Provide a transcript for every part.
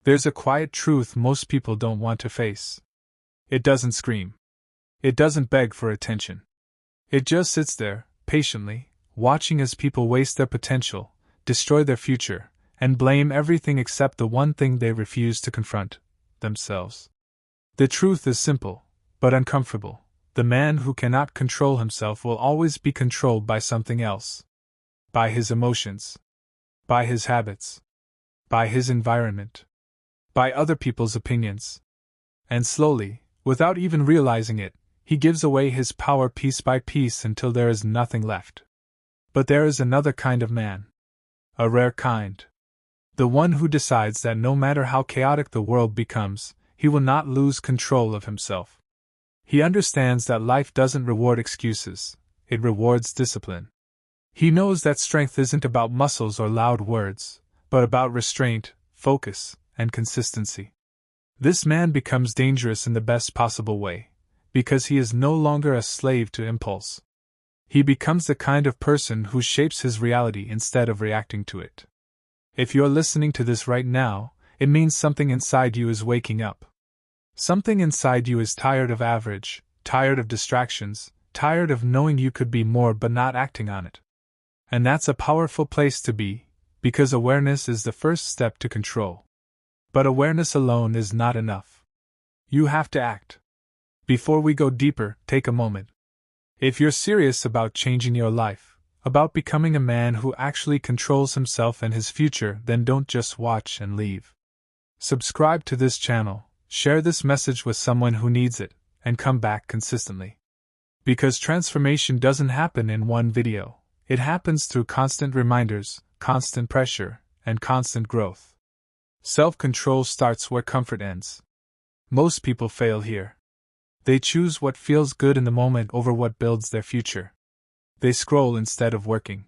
There's a quiet truth most people don't want to face. It doesn't scream. It doesn't beg for attention. It just sits there, patiently, watching as people waste their potential, destroy their future, and blame everything except the one thing they refuse to confront: themselves. The truth is simple, but uncomfortable. The man who cannot control himself will always be controlled by something else. By his emotions. By his habits. By his environment. By other people's opinions. And slowly, without even realizing it, he gives away his power piece by piece until there is nothing left. But there is another kind of man. A rare kind. The one who decides that no matter how chaotic the world becomes, he will not lose control of himself. He understands that life doesn't reward excuses, it rewards discipline. He knows that strength isn't about muscles or loud words, but about restraint, focus, and consistency. This man becomes dangerous in the best possible way, because he is no longer a slave to impulse. He becomes the kind of person who shapes his reality instead of reacting to it. If you're listening to this right now, it means something inside you is waking up. Something inside you is tired of average, tired of distractions, tired of knowing you could be more but not acting on it. And that's a powerful place to be, because awareness is the first step to control. But awareness alone is not enough. You have to act. Before we go deeper, take a moment. If you're serious about changing your life, about becoming a man who actually controls himself and his future, then don't just watch and leave. Subscribe to this channel, share this message with someone who needs it, and come back consistently. Because transformation doesn't happen in one video, it happens through constant reminders, constant pressure, and constant growth. Self-control starts where comfort ends. Most people fail here. They choose what feels good in the moment over what builds their future. They scroll instead of working.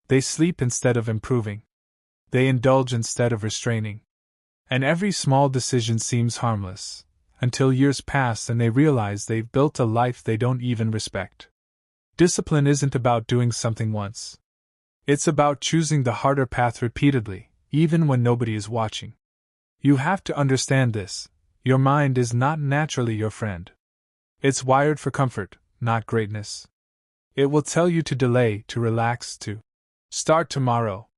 They sleep instead of improving. They indulge instead of restraining. And every small decision seems harmless, until years pass and they realize they've built a life they don't even respect. Discipline isn't about doing something once. It's about choosing the harder path repeatedly, even when nobody is watching. You have to understand this: your mind is not naturally your friend. It's wired for comfort, not greatness. It will tell you to delay, to relax, to start tomorrow.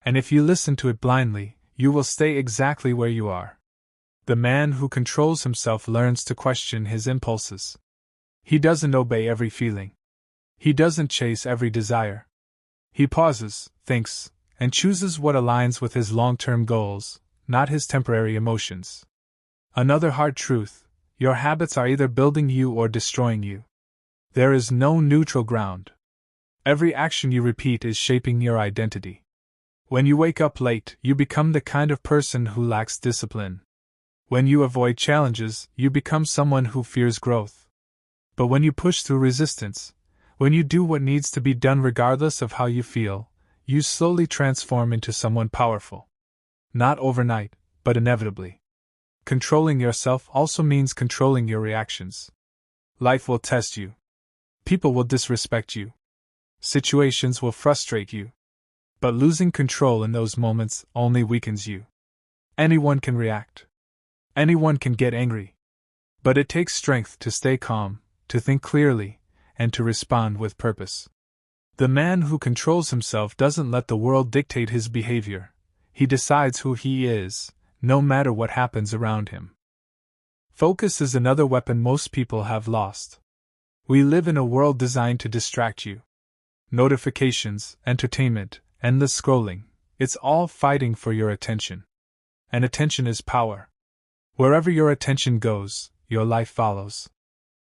And if you listen to it blindly, you will stay exactly where you are. The man who controls himself learns to question his impulses. He doesn't obey every feeling. He doesn't chase every desire. He pauses, thinks, and chooses what aligns with his long-term goals, not his temporary emotions. Another hard truth: your habits are either building you or destroying you. There is no neutral ground. Every action you repeat is shaping your identity. When you wake up late, you become the kind of person who lacks discipline. When you avoid challenges, you become someone who fears growth. But when you push through resistance, when you do what needs to be done regardless of how you feel, you slowly transform into someone powerful. Not overnight, but inevitably. Controlling yourself also means controlling your reactions. Life will test you. People will disrespect you. Situations will frustrate you. But losing control in those moments only weakens you. Anyone can react. Anyone can get angry. But it takes strength to stay calm, to think clearly, and to respond with purpose. The man who controls himself doesn't let the world dictate his behavior. He decides who he is, no matter what happens around him. Focus is another weapon most people have lost. We live in a world designed to distract you. Notifications, entertainment, endless scrolling, it's all fighting for your attention. And attention is power. Wherever your attention goes, your life follows.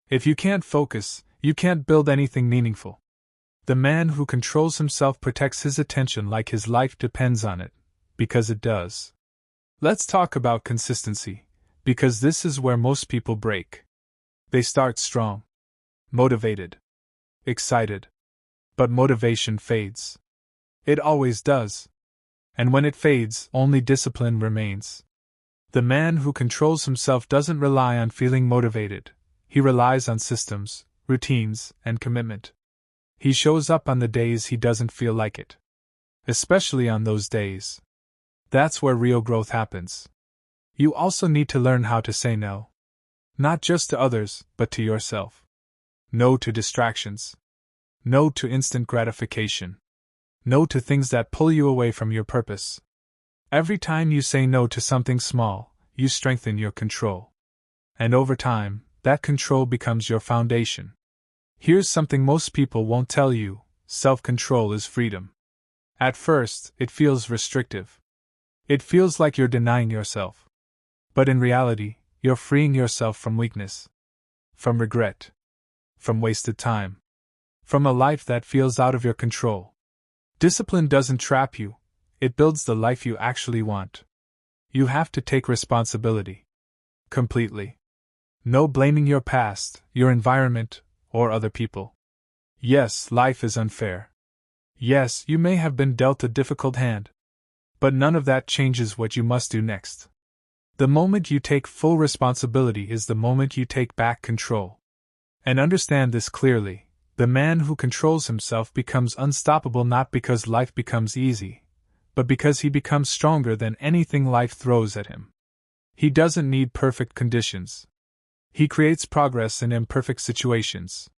If you can't focus, you can't build anything meaningful. The man who controls himself protects his attention like his life depends on it, because it does. Let's talk about consistency, because this is where most people break. They start strong, motivated, excited. But motivation fades. It always does. And when it fades, only discipline remains. The man who controls himself doesn't rely on feeling motivated. He relies on systems, routines, and commitment. He shows up on the days he doesn't feel like it. Especially on those days. That's where real growth happens. You also need to learn how to say no. Not just to others, but to yourself. No to distractions. No to instant gratification. No to things that pull you away from your purpose. Every time you say no to something small, you strengthen your control. And over time, that control becomes your foundation. Here's something most people won't tell you: self-control is freedom. At first, it feels restrictive. It feels like you're denying yourself. But in reality, you're freeing yourself from weakness, from regret, from wasted time, from a life that feels out of your control. Discipline doesn't trap you, it builds the life you actually want. You have to take responsibility. Completely. No blaming your past, your environment, or other people. Yes, life is unfair. Yes, you may have been dealt a difficult hand. But none of that changes what you must do next. The moment you take full responsibility is the moment you take back control. And understand this clearly: the man who controls himself becomes unstoppable not because life becomes easy, but because he becomes stronger than anything life throws at him. He doesn't need perfect conditions. He creates progress in imperfect situations.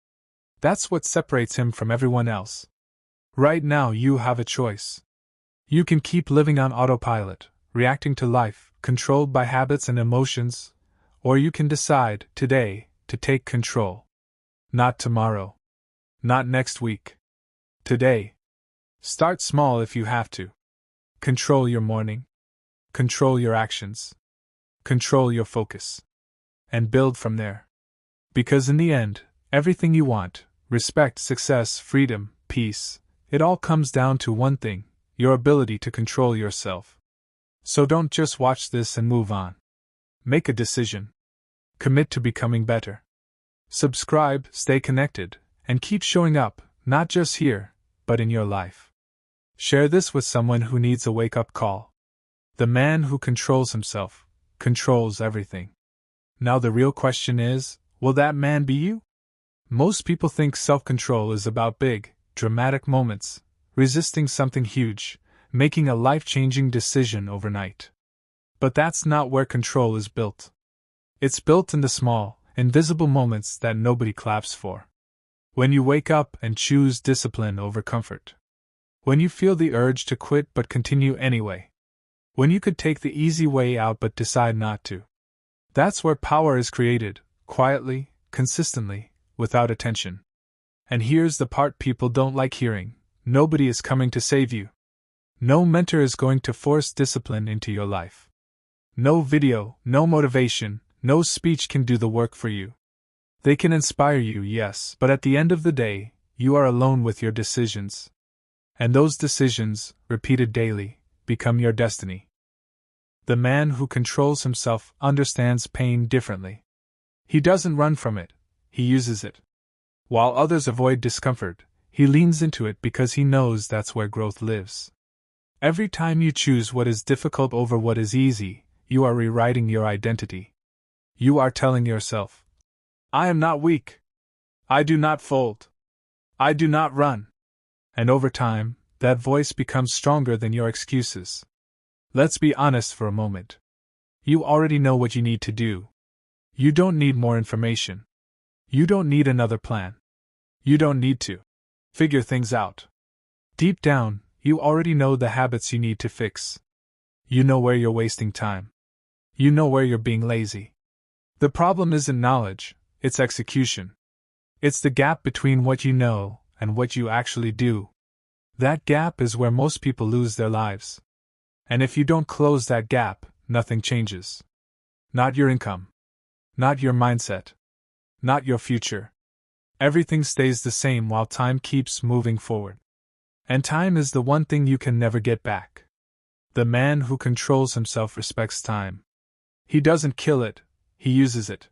That's what separates him from everyone else. Right now you have a choice. You can keep living on autopilot, reacting to life, controlled by habits and emotions, or you can decide, today, to take control. Not tomorrow. Not next week. Today. Start small if you have to. Control your morning. Control your actions. Control your focus. And build from there. Because in the end, everything you want, respect, success, freedom, peace, it all comes down to one thing: your ability to control yourself. So don't just watch this and move on. Make a decision. Commit to becoming better. Subscribe, stay connected, and keep showing up, not just here, but in your life. Share this with someone who needs a wake-up call. The man who controls himself controls everything. Now the real question is, will that man be you? Most people think self-control is about big, dramatic moments, resisting something huge, making a life-changing decision overnight. But that's not where control is built. It's built in the small, invisible moments that nobody claps for. When you wake up and choose discipline over comfort. When you feel the urge to quit but continue anyway. When you could take the easy way out but decide not to. That's where power is created, quietly, consistently, without attention. And here's the part people don't like hearing: nobody is coming to save you. No mentor is going to force discipline into your life. No video, no motivation, no speech can do the work for you. They can inspire you, yes, but at the end of the day, you are alone with your decisions. And those decisions, repeated daily, become your destiny. The man who controls himself understands pain differently. He doesn't run from it, he uses it. While others avoid discomfort, he leans into it because he knows that's where growth lives. Every time you choose what is difficult over what is easy, you are rewriting your identity. You are telling yourself, I am not weak. I do not fold. I do not run. And over time, that voice becomes stronger than your excuses. Let's be honest for a moment. You already know what you need to do. You don't need more information. You don't need another plan. You don't need to figure things out. Deep down, you already know the habits you need to fix. You know where you're wasting time. You know where you're being lazy. The problem isn't knowledge, it's execution. It's the gap between what you know and what you actually do. That gap is where most people lose their lives. And if you don't close that gap, nothing changes. Not your income. Not your mindset. Not your future. Everything stays the same while time keeps moving forward. And time is the one thing you can never get back. The man who controls himself respects time. He doesn't kill it, he uses it.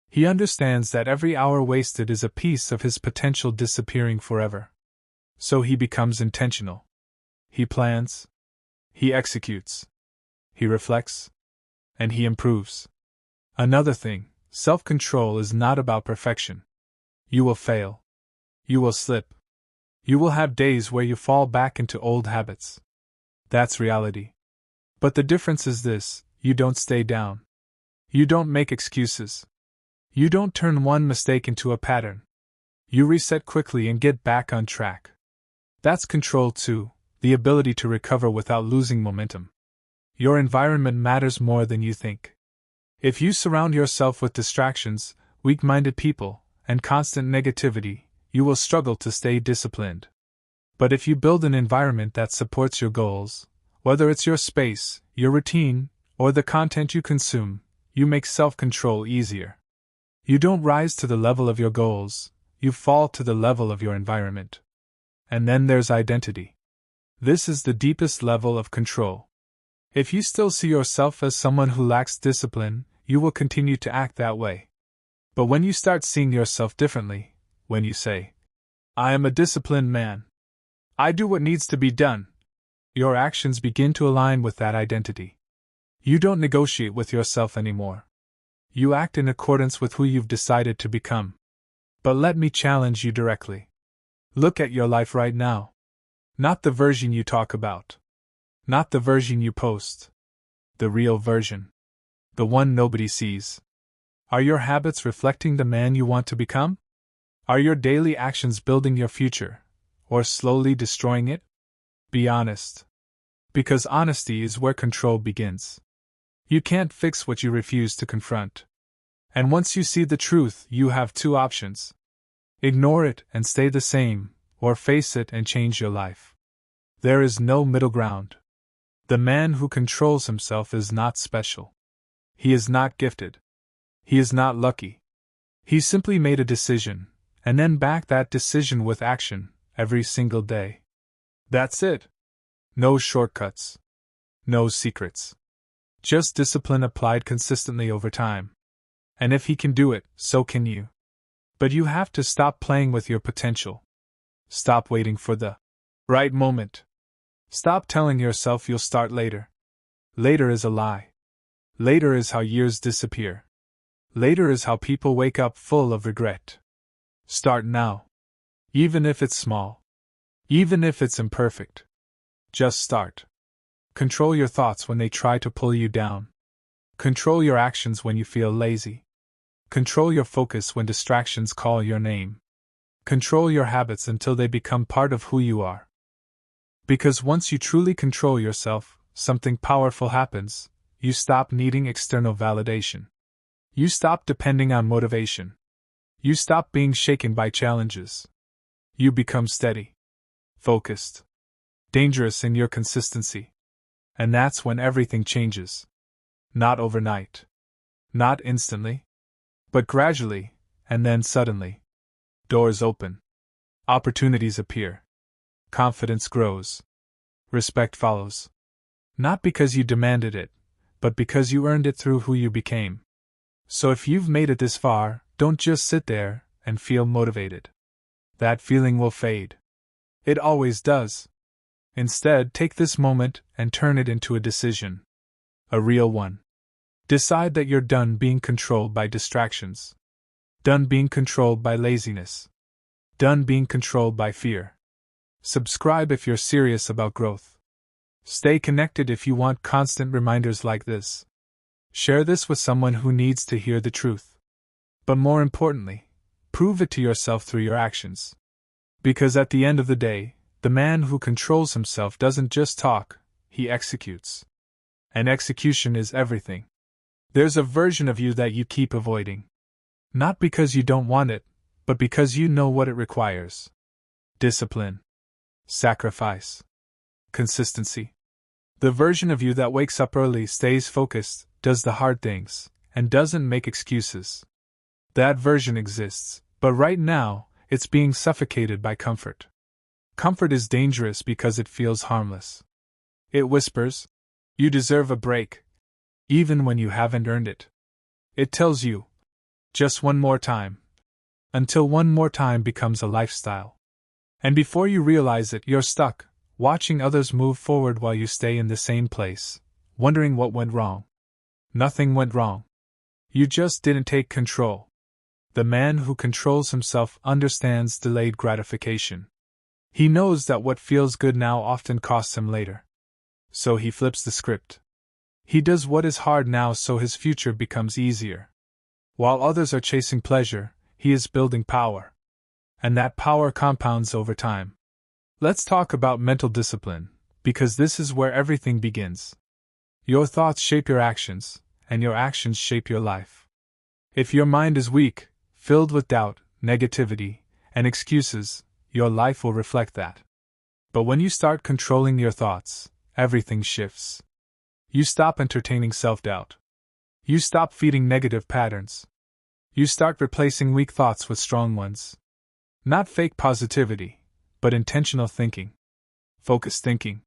He understands that every hour wasted is a piece of his potential disappearing forever. So he becomes intentional. He plans. He executes. He reflects. And he improves. Another thing, self-control is not about perfection. You will fail. You will slip. You will have days where you fall back into old habits. That's reality. But the difference is this: you don't stay down. You don't make excuses. You don't turn one mistake into a pattern. You reset quickly and get back on track. That's control too, the ability to recover without losing momentum. Your environment matters more than you think. If you surround yourself with distractions, weak-minded people, and constant negativity, you will struggle to stay disciplined. But if you build an environment that supports your goals, whether it's your space, your routine, or the content you consume, you make self-control easier. You don't rise to the level of your goals, you fall to the level of your environment. And then there's identity. This is the deepest level of control. If you still see yourself as someone who lacks discipline, you will continue to act that way. But when you start seeing yourself differently, when you say, "I am a disciplined man. I do what needs to be done," your actions begin to align with that identity. You don't negotiate with yourself anymore. You act in accordance with who you've decided to become. But let me challenge you directly. Look at your life right now. Not the version you talk about. Not the version you post. The real version. The one nobody sees. Are your habits reflecting the man you want to become? Are your daily actions building your future, or slowly destroying it? Be honest. Because honesty is where control begins. You can't fix what you refuse to confront. And once you see the truth, you have two options. Ignore it and stay the same, or face it and change your life. There is no middle ground. The man who controls himself is not special. He is not gifted. He is not lucky. He simply made a decision, and then backed that decision with action, every single day. That's it. No shortcuts. No secrets. Just discipline applied consistently over time. And if he can do it, so can you. But you have to stop playing with your potential. Stop waiting for the right moment. Stop telling yourself you'll start later. Later is a lie. Later is how years disappear. Later is how people wake up full of regret. Start now. Even if it's small. Even if it's imperfect. Just start. Control your thoughts when they try to pull you down. Control your actions when you feel lazy. Control your focus when distractions call your name. Control your habits until they become part of who you are. Because once you truly control yourself, something powerful happens. You stop needing external validation. You stop depending on motivation. You stop being shaken by challenges. You become steady, focused, dangerous in your consistency. And that's when everything changes. Not overnight. Not instantly. But gradually, and then suddenly. Doors open. Opportunities appear. Confidence grows. Respect follows. Not because you demanded it, but because you earned it through who you became. So if you've made it this far, don't just sit there and feel motivated. That feeling will fade. It always does. Instead, take this moment and turn it into a decision. A real one. Decide that you're done being controlled by distractions. Done being controlled by laziness. Done being controlled by fear. Subscribe if you're serious about growth. Stay connected if you want constant reminders like this. Share this with someone who needs to hear the truth. But more importantly, prove it to yourself through your actions. Because at the end of the day, the man who controls himself doesn't just talk, he executes. And execution is everything. There's a version of you that you keep avoiding. Not because you don't want it, but because you know what it requires. Discipline. Sacrifice. Consistency. The version of you that wakes up early, stays focused, does the hard things, and doesn't make excuses. That version exists, but right now, it's being suffocated by comfort. Comfort is dangerous because it feels harmless. It whispers, "You deserve a break," even when you haven't earned it. It tells you, "Just one more time," until one more time becomes a lifestyle. And before you realize it, you're stuck, watching others move forward while you stay in the same place, wondering what went wrong. Nothing went wrong. You just didn't take control. The man who controls himself understands delayed gratification. He knows that what feels good now often costs him later. So he flips the script. He does what is hard now so his future becomes easier. While others are chasing pleasure, he is building power. And that power compounds over time. Let's talk about mental discipline, because this is where everything begins. Your thoughts shape your actions, and your actions shape your life. If your mind is weak, filled with doubt, negativity, and excuses, your life will reflect that. But when you start controlling your thoughts, everything shifts. You stop entertaining self-doubt. You stop feeding negative patterns. You start replacing weak thoughts with strong ones. Not fake positivity, but intentional thinking. Focused thinking.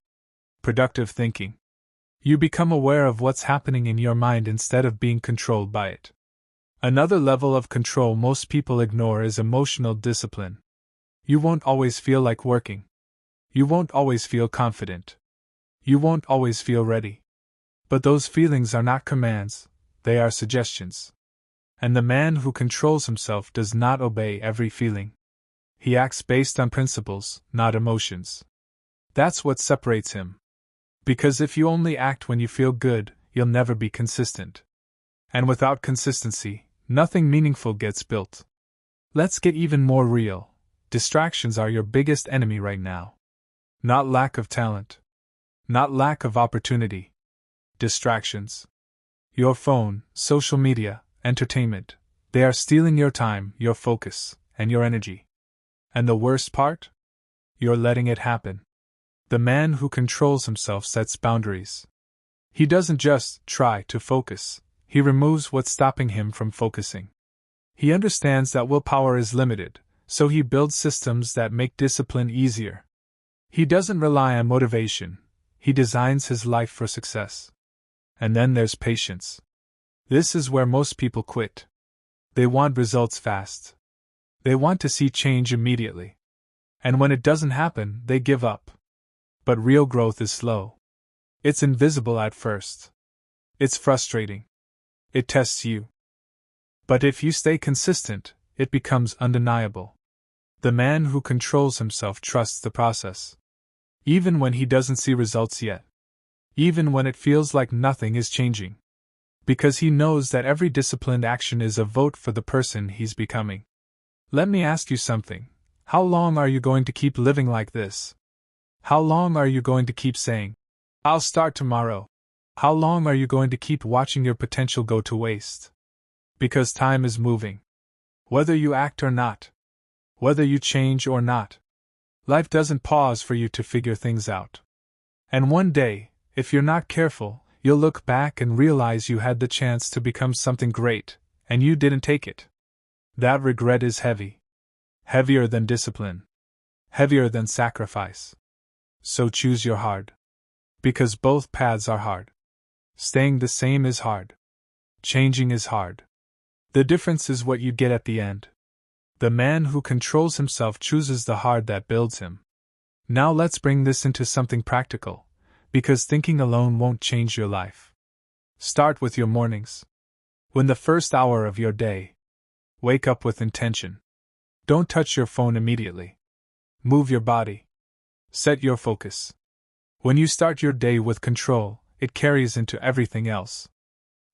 Productive thinking. You become aware of what's happening in your mind instead of being controlled by it. Another level of control most people ignore is emotional discipline. You won't always feel like working. You won't always feel confident. You won't always feel ready. But those feelings are not commands, they are suggestions. And the man who controls himself does not obey every feeling. He acts based on principles, not emotions. That's what separates him. Because if you only act when you feel good, you'll never be consistent. And without consistency, nothing meaningful gets built. Let's get even more real. Distractions are your biggest enemy right now. Not lack of talent. Not lack of opportunity. Distractions. Your phone, social media, entertainment, they are stealing your time, your focus, and your energy. And the worst part? You're letting it happen. The man who controls himself sets boundaries. He doesn't just try to focus, he removes what's stopping him from focusing. He understands that willpower is limited, so he builds systems that make discipline easier. He doesn't rely on motivation, he designs his life for success. And then there's patience. This is where most people quit. They want results fast. They want to see change immediately. And when it doesn't happen, they give up. But real growth is slow. It's invisible at first. It's frustrating. It tests you. But if you stay consistent, it becomes undeniable. The man who controls himself trusts the process. Even when he doesn't see results yet. Even when it feels like nothing is changing. Because he knows that every disciplined action is a vote for the person he's becoming. Let me ask you something. How long are you going to keep living like this? How long are you going to keep saying, "I'll start tomorrow"? How long are you going to keep watching your potential go to waste? Because time is moving. Whether you act or not. Whether you change or not. Life doesn't pause for you to figure things out. And one day, if you're not careful, you'll look back and realize you had the chance to become something great, and you didn't take it. That regret is heavy. Heavier than discipline. Heavier than sacrifice. So choose your hard. Because both paths are hard. Staying the same is hard. Changing is hard. The difference is what you get at the end. The man who controls himself chooses the hard that builds him. Now let's bring this into something practical, because thinking alone won't change your life. Start with your mornings. When the first hour of your day, wake up with intention. Don't touch your phone immediately. Move your body. Set your focus. When you start your day with control, it carries into everything else.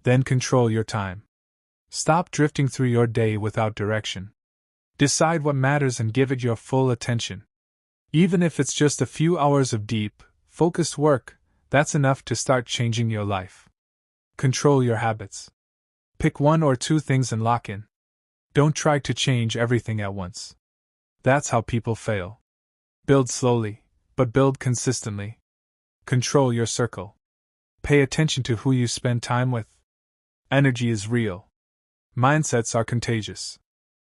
Then control your time. Stop drifting through your day without direction. Decide what matters and give it your full attention. Even if it's just a few hours of deep, focused work, that's enough to start changing your life. Control your habits. Pick one or two things and lock in. Don't try to change everything at once. That's how people fail. Build slowly, but build consistently. Control your circle. Pay attention to who you spend time with. Energy is real. Mindsets are contagious.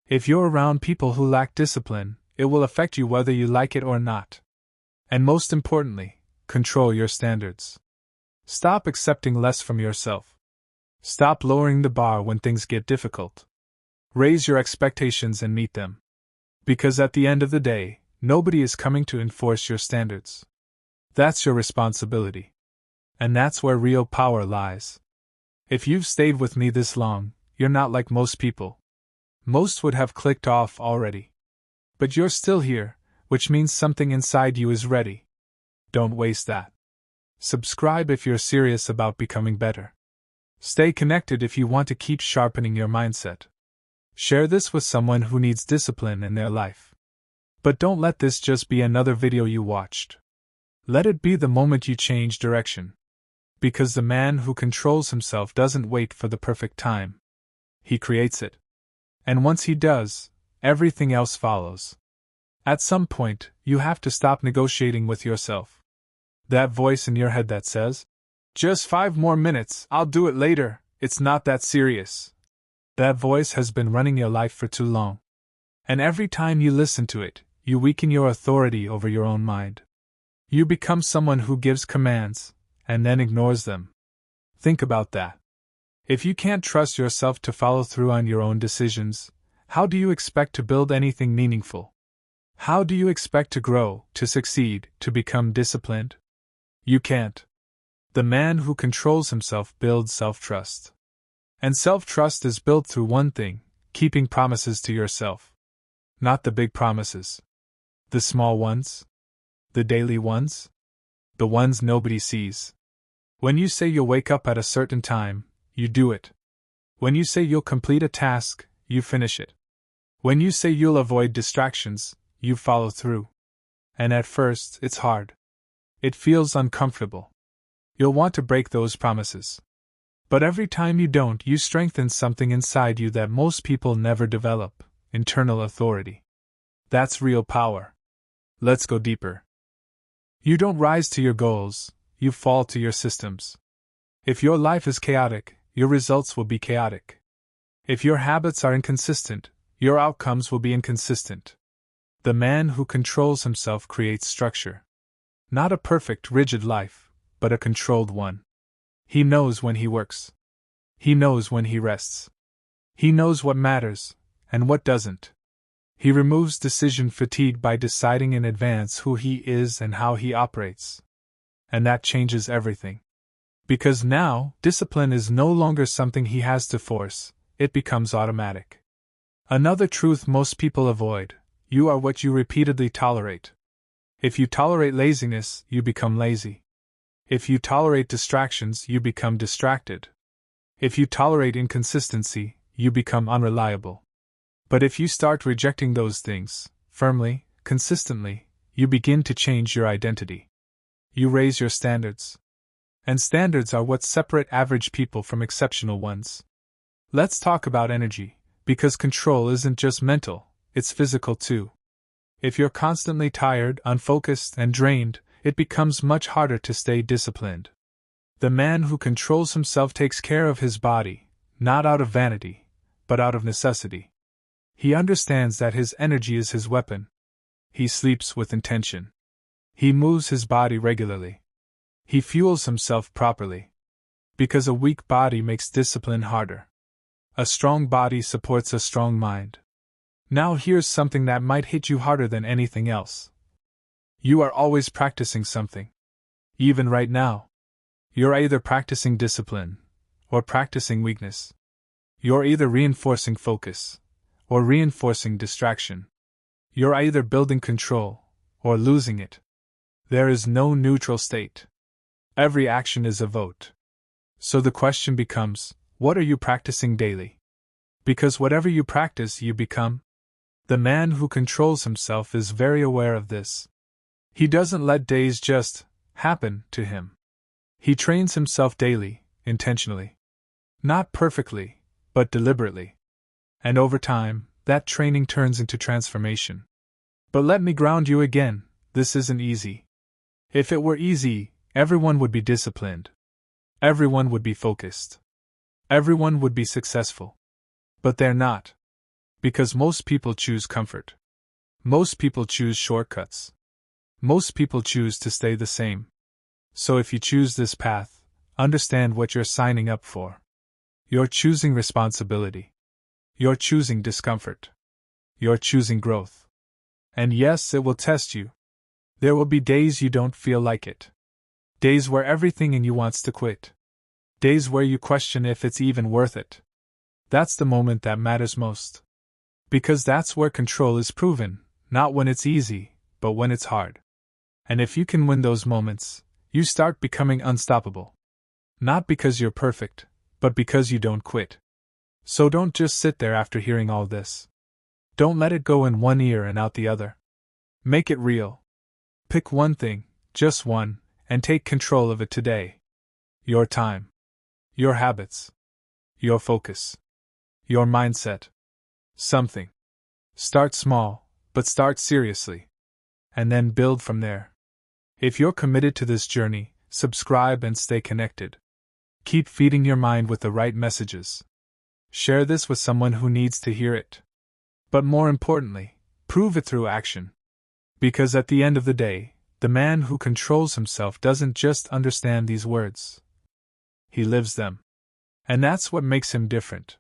If you're around people who lack discipline, it will affect you whether you like it or not. And most importantly, control your standards. Stop accepting less from yourself. Stop lowering the bar when things get difficult. Raise your expectations and meet them. Because at the end of the day, nobody is coming to enforce your standards. That's your responsibility. And that's where real power lies. If you've stayed with me this long, you're not like most people. Most would have clicked off already. But you're still here, which means something inside you is ready. Don't waste that. Subscribe if you're serious about becoming better. Stay connected if you want to keep sharpening your mindset. Share this with someone who needs discipline in their life. But don't let this just be another video you watched. Let it be the moment you change direction. Because the man who controls himself doesn't wait for the perfect time. He creates it. And once he does, everything else follows. At some point, you have to stop negotiating with yourself. That voice in your head that says, "Just 5 more minutes, I'll do it later, it's not that serious." That voice has been running your life for too long. And every time you listen to it, you weaken your authority over your own mind. You become someone who gives commands, and then ignores them. Think about that. If you can't trust yourself to follow through on your own decisions, how do you expect to build anything meaningful? How do you expect to grow, to succeed, to become disciplined? You can't. The man who controls himself builds self-trust. And self-trust is built through one thing: keeping promises to yourself. Not the big promises. The small ones. The daily ones. The ones nobody sees. When you say you'll wake up at a certain time, you do it. When you say you'll complete a task, you finish it. When you say you'll avoid distractions, you follow through. And at first, it's hard. It feels uncomfortable. You'll want to break those promises. But every time you don't, you strengthen something inside you that most people never develop: internal authority. That's real power. Let's go deeper. You don't rise to your goals, you fall to your systems. If your life is chaotic, your results will be chaotic. If your habits are inconsistent, your outcomes will be inconsistent. The man who controls himself creates structure. Not a perfect, rigid life, but a controlled one. He knows when he works. He knows when he rests. He knows what matters, and what doesn't. He removes decision fatigue by deciding in advance who he is and how he operates. And that changes everything. Because now, discipline is no longer something he has to force, it becomes automatic. Another truth most people avoid: you are what you repeatedly tolerate. If you tolerate laziness, you become lazy. If you tolerate distractions, you become distracted. If you tolerate inconsistency, you become unreliable. But if you start rejecting those things, firmly, consistently, you begin to change your identity. You raise your standards. And standards are what separate average people from exceptional ones. Let's talk about energy, because control isn't just mental, it's physical too. If you're constantly tired, unfocused, and drained, it becomes much harder to stay disciplined. The man who controls himself takes care of his body, not out of vanity, but out of necessity. He understands that his energy is his weapon. He sleeps with intention. He moves his body regularly. He fuels himself properly. Because a weak body makes discipline harder. A strong body supports a strong mind. Now here's something that might hit you harder than anything else. You are always practicing something. Even right now. You're either practicing discipline, or practicing weakness. You're either reinforcing focus, or reinforcing distraction. You're either building control, or losing it. There is no neutral state. Every action is a vote. So the question becomes, what are you practicing daily? Because whatever you practice, you become. The man who controls himself is very aware of this. He doesn't let days just happen to him. He trains himself daily, intentionally. Not perfectly, but deliberately. And over time, that training turns into transformation. But let me ground you again, this isn't easy. If it were easy, everyone would be disciplined. Everyone would be focused. Everyone would be successful. But they're not. Because most people choose comfort. Most people choose shortcuts. Most people choose to stay the same. So if you choose this path, understand what you're signing up for. You're choosing responsibility. You're choosing discomfort. You're choosing growth. And yes, it will test you. There will be days you don't feel like it. Days where everything in you wants to quit. Days where you question if it's even worth it. That's the moment that matters most. Because that's where control is proven, not when it's easy, but when it's hard. And if you can win those moments, you start becoming unstoppable. Not because you're perfect, but because you don't quit. So don't just sit there after hearing all this. Don't let it go in one ear and out the other. Make it real. Pick one thing, just one, and take control of it today. Your time. Your habits. Your focus. Your mindset. Something. Start small, but start seriously. And then build from there. If you're committed to this journey, subscribe and stay connected. Keep feeding your mind with the right messages. Share this with someone who needs to hear it. But more importantly, prove it through action. Because at the end of the day, the man who controls himself doesn't just understand these words. He lives them. And that's what makes him different.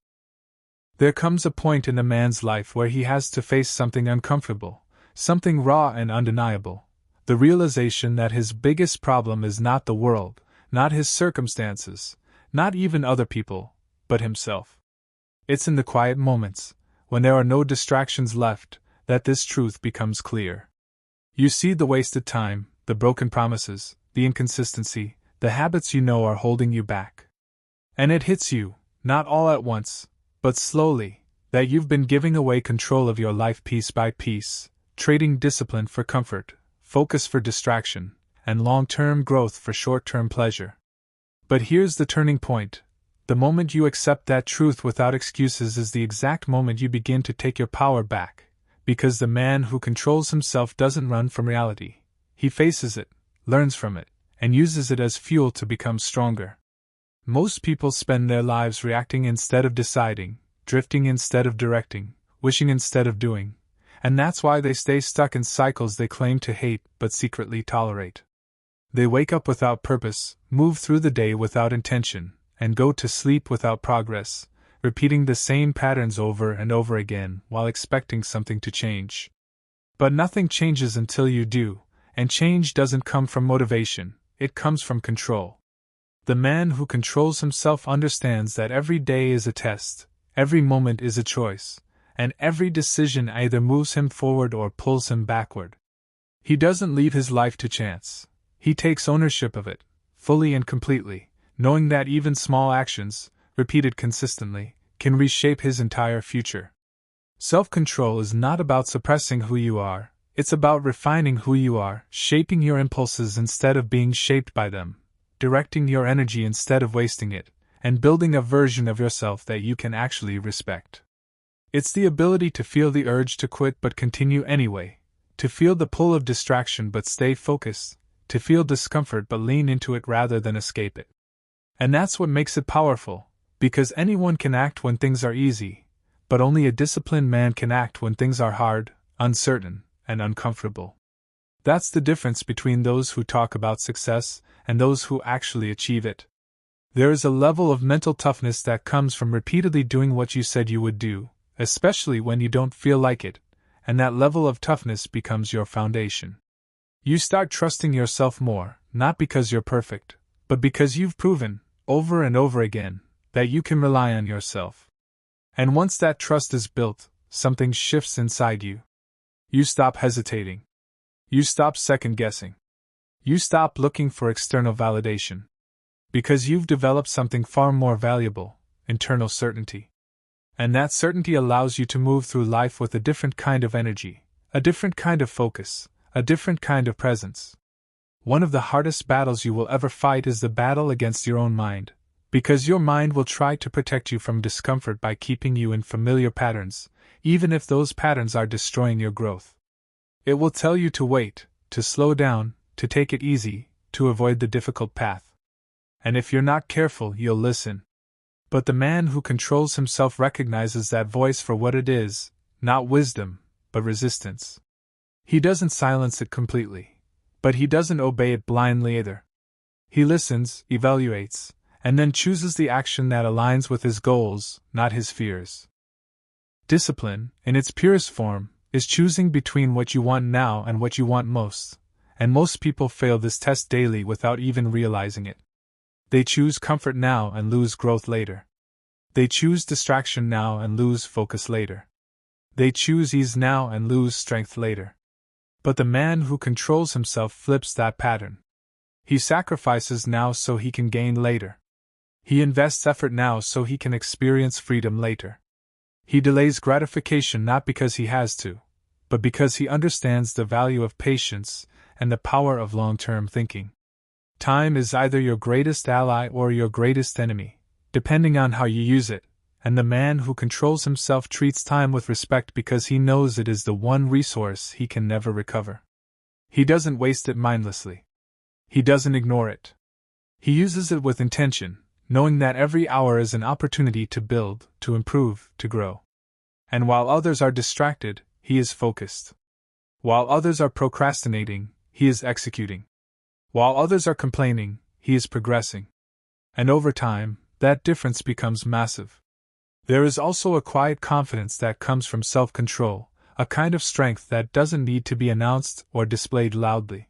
There comes a point in a man's life where he has to face something uncomfortable, something raw and undeniable. The realization that his biggest problem is not the world, not his circumstances, not even other people, but himself. It's in the quiet moments, when there are no distractions left, that this truth becomes clear. You see the wasted time, the broken promises, the inconsistency, the habits you know are holding you back. And it hits you, not all at once, but slowly, that you've been giving away control of your life piece by piece, trading discipline for comfort, focus for distraction, and long-term growth for short-term pleasure. But here's the turning point. The moment you accept that truth without excuses is the exact moment you begin to take your power back, because the man who controls himself doesn't run from reality. He faces it, learns from it, and uses it as fuel to become stronger. Most people spend their lives reacting instead of deciding, drifting instead of directing, wishing instead of doing, and that's why they stay stuck in cycles they claim to hate but secretly tolerate. They wake up without purpose, move through the day without intention, and go to sleep without progress, repeating the same patterns over and over again while expecting something to change. But nothing changes until you do, and change doesn't come from motivation, it comes from control. The man who controls himself understands that every day is a test, every moment is a choice, and every decision either moves him forward or pulls him backward. He doesn't leave his life to chance. He takes ownership of it, fully and completely, knowing that even small actions, repeated consistently, can reshape his entire future. Self-control is not about suppressing who you are, it's about refining who you are, shaping your impulses instead of being shaped by them, directing your energy instead of wasting it, and building a version of yourself that you can actually respect. It's the ability to feel the urge to quit but continue anyway, to feel the pull of distraction but stay focused, to feel discomfort but lean into it rather than escape it. And that's what makes it powerful, because anyone can act when things are easy, but only a disciplined man can act when things are hard, uncertain, and uncomfortable. That's the difference between those who talk about success and those who actually achieve it. There is a level of mental toughness that comes from repeatedly doing what you said you would do, especially when you don't feel like it, and that level of toughness becomes your foundation. You start trusting yourself more, not because you're perfect, but because you've proven, over and over again, that you can rely on yourself. And once that trust is built, something shifts inside you. You stop hesitating. You stop second-guessing. You stop looking for external validation. Because you've developed something far more valuable, internal certainty. And that certainty allows you to move through life with a different kind of energy, a different kind of focus, a different kind of presence. One of the hardest battles you will ever fight is the battle against your own mind, because your mind will try to protect you from discomfort by keeping you in familiar patterns, even if those patterns are destroying your growth. It will tell you to wait, to slow down, to take it easy, to avoid the difficult path. And if you're not careful, you'll listen. But the man who controls himself recognizes that voice for what it is, not wisdom, but resistance. He doesn't silence it completely, but he doesn't obey it blindly either. He listens, evaluates, and then chooses the action that aligns with his goals, not his fears. Discipline, in its purest form, is choosing between what you want now and what you want most, and most people fail this test daily without even realizing it. They choose comfort now and lose growth later. They choose distraction now and lose focus later. They choose ease now and lose strength later. But the man who controls himself flips that pattern. He sacrifices now so he can gain later. He invests effort now so he can experience freedom later. He delays gratification not because he has to, but because he understands the value of patience and the power of long-term thinking. Time is either your greatest ally or your greatest enemy, depending on how you use it, and the man who controls himself treats time with respect because he knows it is the one resource he can never recover. He doesn't waste it mindlessly. He doesn't ignore it. He uses it with intention, knowing that every hour is an opportunity to build, to improve, to grow. And while others are distracted, he is focused. While others are procrastinating, he is executing. While others are complaining, he is progressing. And over time, that difference becomes massive. There is also a quiet confidence that comes from self-control, a kind of strength that doesn't need to be announced or displayed loudly.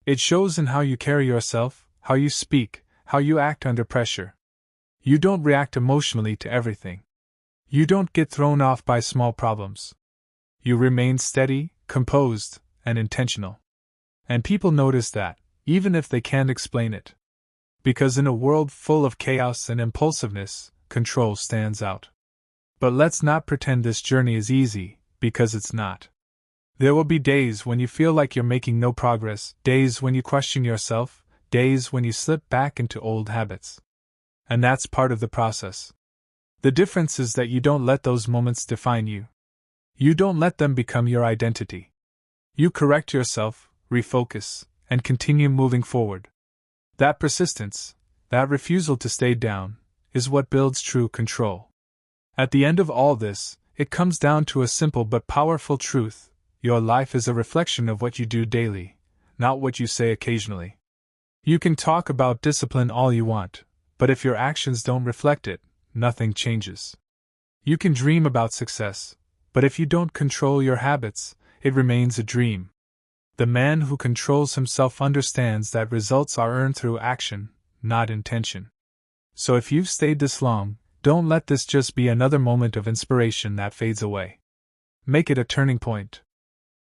It shows in how you carry yourself, how you speak, how you act under pressure. You don't react emotionally to everything. You don't get thrown off by small problems. You remain steady, composed, and intentional. And people notice that, even if they can't explain it. Because in a world full of chaos and impulsiveness, control stands out. But let's not pretend this journey is easy, because it's not. There will be days when you feel like you're making no progress, days when you question yourself, days when you slip back into old habits. And that's part of the process. The difference is that you don't let those moments define you. You don't let them become your identity. You correct yourself, refocus, and continue moving forward. That persistence, that refusal to stay down, is what builds true control. At the end of all this, it comes down to a simple but powerful truth: your life is a reflection of what you do daily, not what you say occasionally. You can talk about discipline all you want, but if your actions don't reflect it, nothing changes. You can dream about success, but if you don't control your habits, it remains a dream. The man who controls himself understands that results are earned through action, not intention. So if you've stayed this long, don't let this just be another moment of inspiration that fades away. Make it a turning point.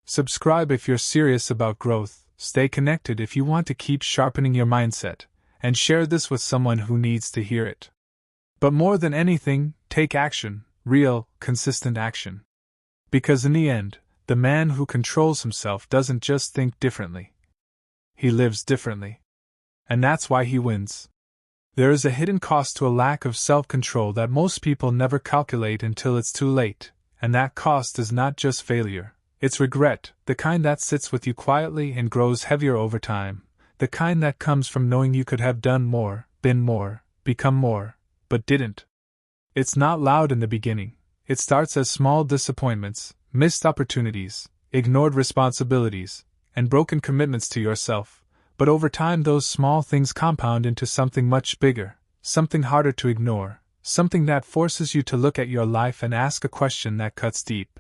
Subscribe if you're serious about growth, stay connected if you want to keep sharpening your mindset, and share this with someone who needs to hear it. But more than anything, take action, real, consistent action. Because in the end, the man who controls himself doesn't just think differently. He lives differently. And that's why he wins. There is a hidden cost to a lack of self-control that most people never calculate until it's too late, and that cost is not just failure, it's regret, the kind that sits with you quietly and grows heavier over time, the kind that comes from knowing you could have done more, been more, become more, but didn't. It's not loud in the beginning. It starts as small disappointments, missed opportunities, ignored responsibilities, and broken commitments to yourself, but over time those small things compound into something much bigger, something harder to ignore, something that forces you to look at your life and ask a question that cuts deep.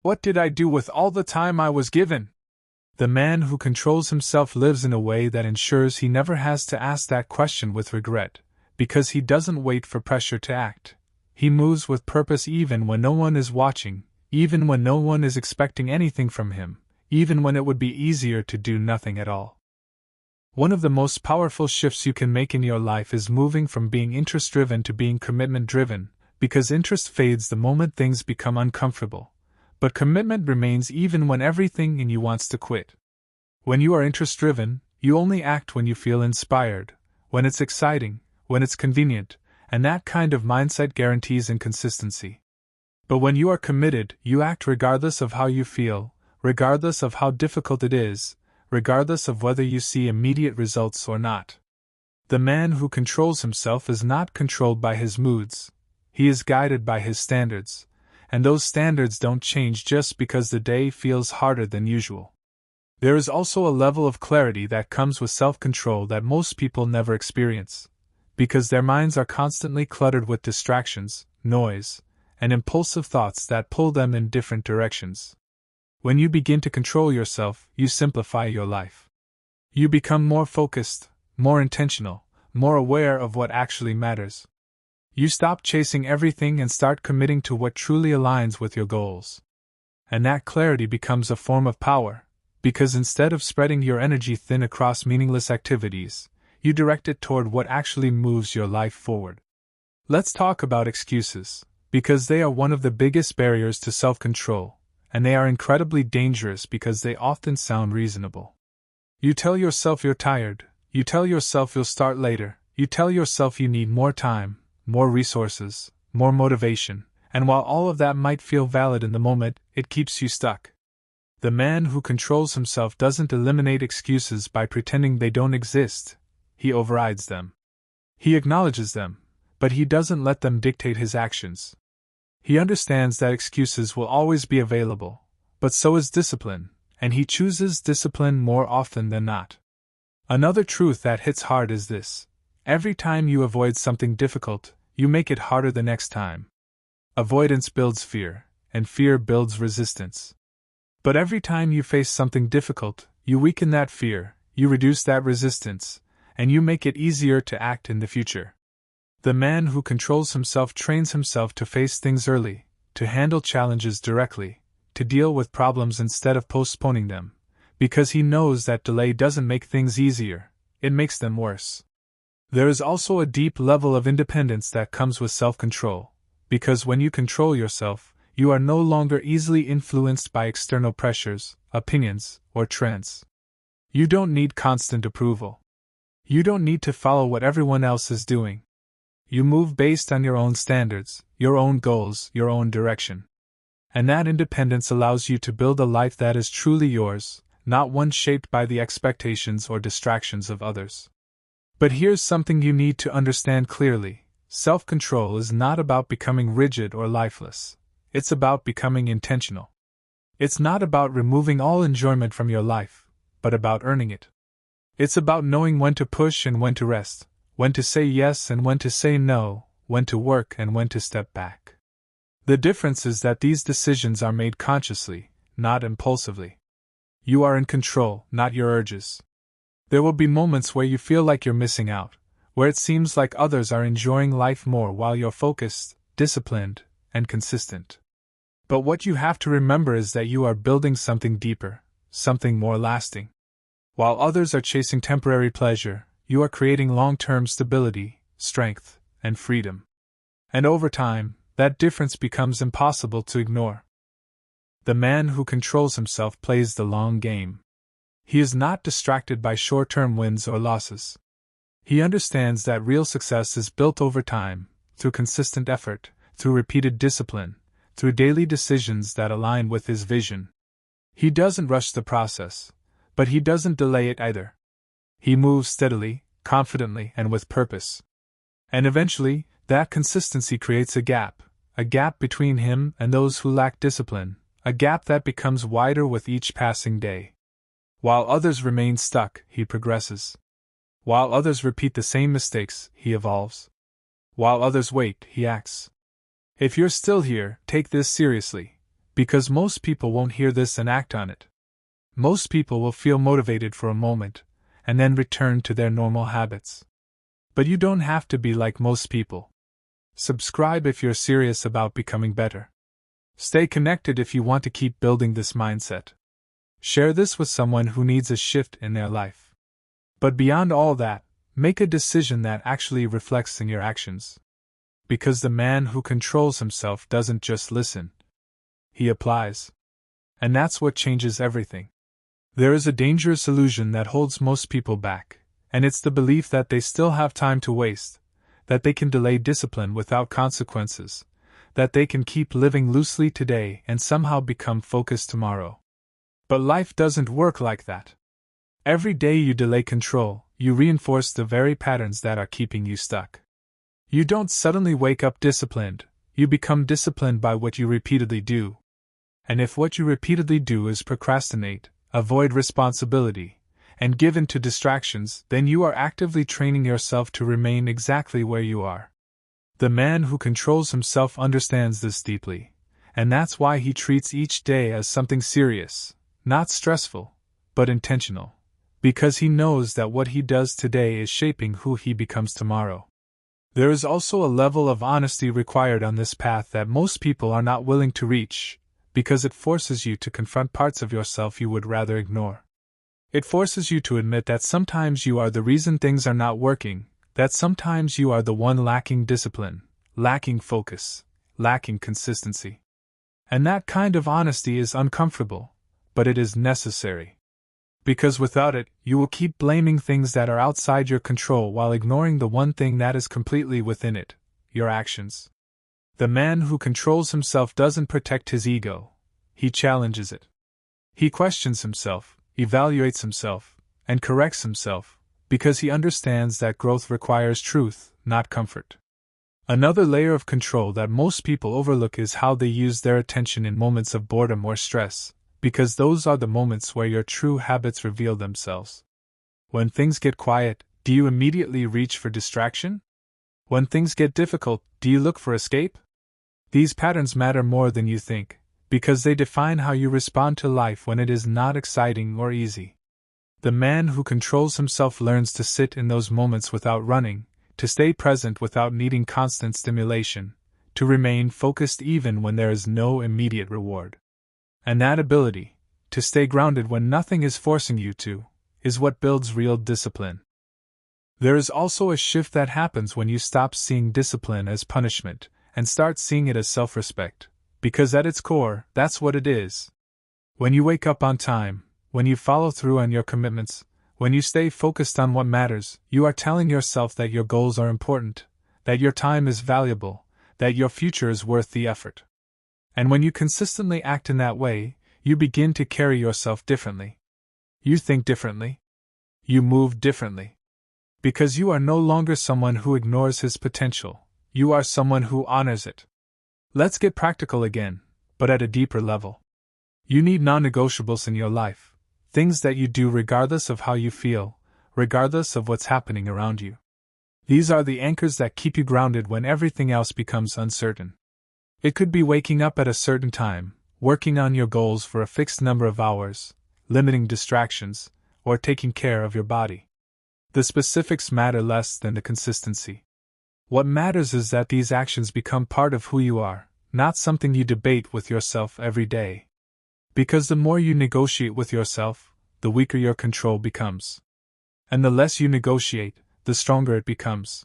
What did I do with all the time I was given? The man who controls himself lives in a way that ensures he never has to ask that question with regret, because he doesn't wait for pressure to act. He moves with purpose even when no one is watching, even when no one is expecting anything from him, even when it would be easier to do nothing at all. One of the most powerful shifts you can make in your life is moving from being interest-driven to being commitment-driven, because interest fades the moment things become uncomfortable, but commitment remains even when everything in you wants to quit. When you are interest-driven, you only act when you feel inspired, when it's exciting, when it's convenient, and that kind of mindset guarantees inconsistency. But when you are committed, you act regardless of how you feel, regardless of how difficult it is, regardless of whether you see immediate results or not. The man who controls himself is not controlled by his moods, he is guided by his standards, and those standards don't change just because the day feels harder than usual. There is also a level of clarity that comes with self-control that most people never experience, because their minds are constantly cluttered with distractions, noise, and impulsive thoughts that pull them in different directions. When you begin to control yourself, you simplify your life. You become more focused, more intentional, more aware of what actually matters. You stop chasing everything and start committing to what truly aligns with your goals. And that clarity becomes a form of power, because instead of spreading your energy thin across meaningless activities, you direct it toward what actually moves your life forward. Let's talk about excuses, because they are one of the biggest barriers to self-control, and they are incredibly dangerous because they often sound reasonable. You tell yourself you're tired, you tell yourself you'll start later, you tell yourself you need more time, more resources, more motivation, and while all of that might feel valid in the moment, it keeps you stuck. The man who controls himself doesn't eliminate excuses by pretending they don't exist. He overrides them. He acknowledges them, but he doesn't let them dictate his actions. He understands that excuses will always be available, but so is discipline, and he chooses discipline more often than not. Another truth that hits hard is this: every time you avoid something difficult, you make it harder the next time. Avoidance builds fear, and fear builds resistance. But every time you face something difficult, you weaken that fear, you reduce that resistance, and you make it easier to act in the future. The man who controls himself trains himself to face things early, to handle challenges directly, to deal with problems instead of postponing them, because he knows that delay doesn't make things easier, it makes them worse. There is also a deep level of independence that comes with self-control, because when you control yourself, you are no longer easily influenced by external pressures, opinions, or trends. You don't need constant approval. You don't need to follow what everyone else is doing. You move based on your own standards, your own goals, your own direction. And that independence allows you to build a life that is truly yours, not one shaped by the expectations or distractions of others. But here's something you need to understand clearly: self-control is not about becoming rigid or lifeless. It's about becoming intentional. It's not about removing all enjoyment from your life, but about earning it. It's about knowing when to push and when to rest, when to say yes and when to say no, when to work and when to step back. The difference is that these decisions are made consciously, not impulsively. You are in control, not your urges. There will be moments where you feel like you're missing out, where it seems like others are enjoying life more while you're focused, disciplined, and consistent. But what you have to remember is that you are building something deeper, something more lasting. While others are chasing temporary pleasure, you are creating long-term stability, strength, and freedom. And over time, that difference becomes impossible to ignore. The man who controls himself plays the long game. He is not distracted by short-term wins or losses. He understands that real success is built over time, through consistent effort, through repeated discipline, through daily decisions that align with his vision. He doesn't rush the process, but he doesn't delay it either. He moves steadily, confidently, and with purpose. And eventually, that consistency creates a gap between him and those who lack discipline, a gap that becomes wider with each passing day. While others remain stuck, he progresses. While others repeat the same mistakes, he evolves. While others wait, he acts. If you're still here, take this seriously, because most people won't hear this and act on it. Most people will feel motivated for a moment, and then return to their normal habits. But you don't have to be like most people. Subscribe if you're serious about becoming better. Stay connected if you want to keep building this mindset. Share this with someone who needs a shift in their life. But beyond all that, make a decision that actually reflects in your actions. Because the man who controls himself doesn't just listen. He applies. And that's what changes everything. There is a dangerous illusion that holds most people back, and it's the belief that they still have time to waste, that they can delay discipline without consequences, that they can keep living loosely today and somehow become focused tomorrow. But life doesn't work like that. Every day you delay control, you reinforce the very patterns that are keeping you stuck. You don't suddenly wake up disciplined, you become disciplined by what you repeatedly do. And if what you repeatedly do is procrastinate, avoid responsibility, and give in to distractions, then you are actively training yourself to remain exactly where you are. The man who controls himself understands this deeply, and that's why he treats each day as something serious, not stressful, but intentional, because he knows that what he does today is shaping who he becomes tomorrow. There is also a level of honesty required on this path that most people are not willing to reach, because it forces you to confront parts of yourself you would rather ignore. It forces you to admit that sometimes you are the reason things are not working, that sometimes you are the one lacking discipline, lacking focus, lacking consistency. And that kind of honesty is uncomfortable, but it is necessary. Because without it, you will keep blaming things that are outside your control while ignoring the one thing that is completely within it: your actions. The man who controls himself doesn't protect his ego, he challenges it. He questions himself, evaluates himself, and corrects himself, because he understands that growth requires truth, not comfort. Another layer of control that most people overlook is how they use their attention in moments of boredom or stress, because those are the moments where your true habits reveal themselves. When things get quiet, do you immediately reach for distraction? When things get difficult, do you look for escape? These patterns matter more than you think, because they define how you respond to life when it is not exciting or easy. The man who controls himself learns to sit in those moments without running, to stay present without needing constant stimulation, to remain focused even when there is no immediate reward. And that ability, to stay grounded when nothing is forcing you to, is what builds real discipline. There is also a shift that happens when you stop seeing discipline as punishment and start seeing it as self-respect, because at its core, that's what it is. When you wake up on time, when you follow through on your commitments, when you stay focused on what matters, you are telling yourself that your goals are important, that your time is valuable, that your future is worth the effort. And when you consistently act in that way, you begin to carry yourself differently. You think differently. You move differently. Because you are no longer someone who ignores his potential, you are someone who honors it. Let's get practical again, but at a deeper level. You need non-negotiables in your life, things that you do regardless of how you feel, regardless of what's happening around you. These are the anchors that keep you grounded when everything else becomes uncertain. It could be waking up at a certain time, working on your goals for a fixed number of hours, limiting distractions, or taking care of your body. The specifics matter less than the consistency. What matters is that these actions become part of who you are, not something you debate with yourself every day. Because the more you negotiate with yourself, the weaker your control becomes. And the less you negotiate, the stronger it becomes.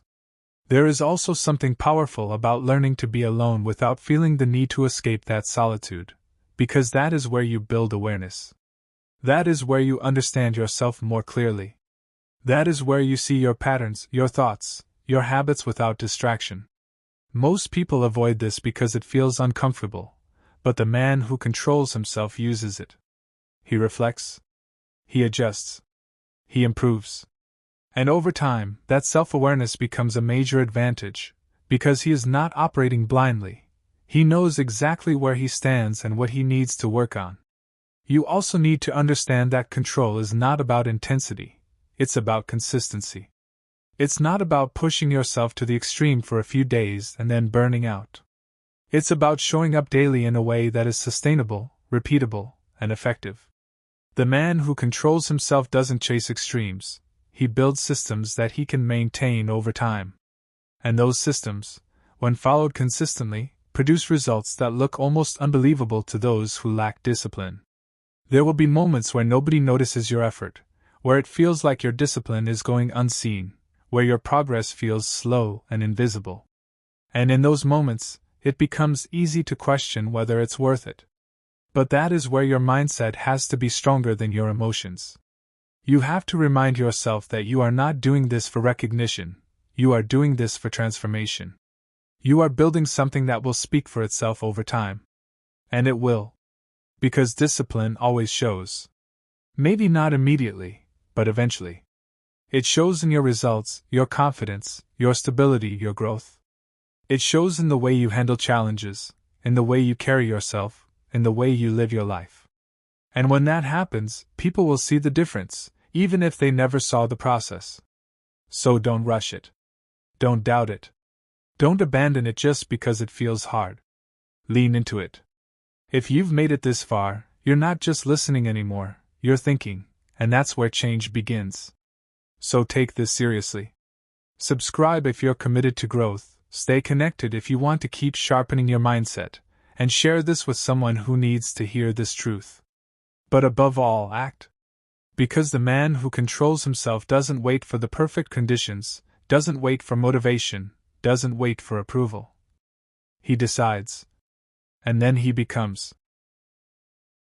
There is also something powerful about learning to be alone without feeling the need to escape that solitude, because that is where you build awareness. That is where you understand yourself more clearly. That is where you see your patterns, your thoughts, your habits without distraction. Most people avoid this because it feels uncomfortable, but the man who controls himself uses it. He reflects. He adjusts. He improves. And over time, that self-awareness becomes a major advantage, because he is not operating blindly. He knows exactly where he stands and what he needs to work on. You also need to understand that control is not about intensity, it's about consistency. It's not about pushing yourself to the extreme for a few days and then burning out. It's about showing up daily in a way that is sustainable, repeatable, and effective. The man who controls himself doesn't chase extremes. He builds systems that he can maintain over time. And those systems, when followed consistently, produce results that look almost unbelievable to those who lack discipline. There will be moments where nobody notices your effort, where it feels like your discipline is going unseen, where your progress feels slow and invisible. And in those moments, it becomes easy to question whether it's worth it. But that is where your mindset has to be stronger than your emotions. You have to remind yourself that you are not doing this for recognition, you are doing this for transformation. You are building something that will speak for itself over time. And it will. Because discipline always shows. Maybe not immediately, but eventually. It shows in your results, your confidence, your stability, your growth. It shows in the way you handle challenges, in the way you carry yourself, in the way you live your life. And when that happens, people will see the difference, even if they never saw the process. So don't rush it. Don't doubt it. Don't abandon it just because it feels hard. Lean into it. If you've made it this far, you're not just listening anymore, you're thinking, and that's where change begins. So take this seriously. Subscribe if you're committed to growth, stay connected if you want to keep sharpening your mindset, and share this with someone who needs to hear this truth. But above all, act. Because the man who controls himself doesn't wait for the perfect conditions, doesn't wait for motivation, doesn't wait for approval. He decides. And then he becomes.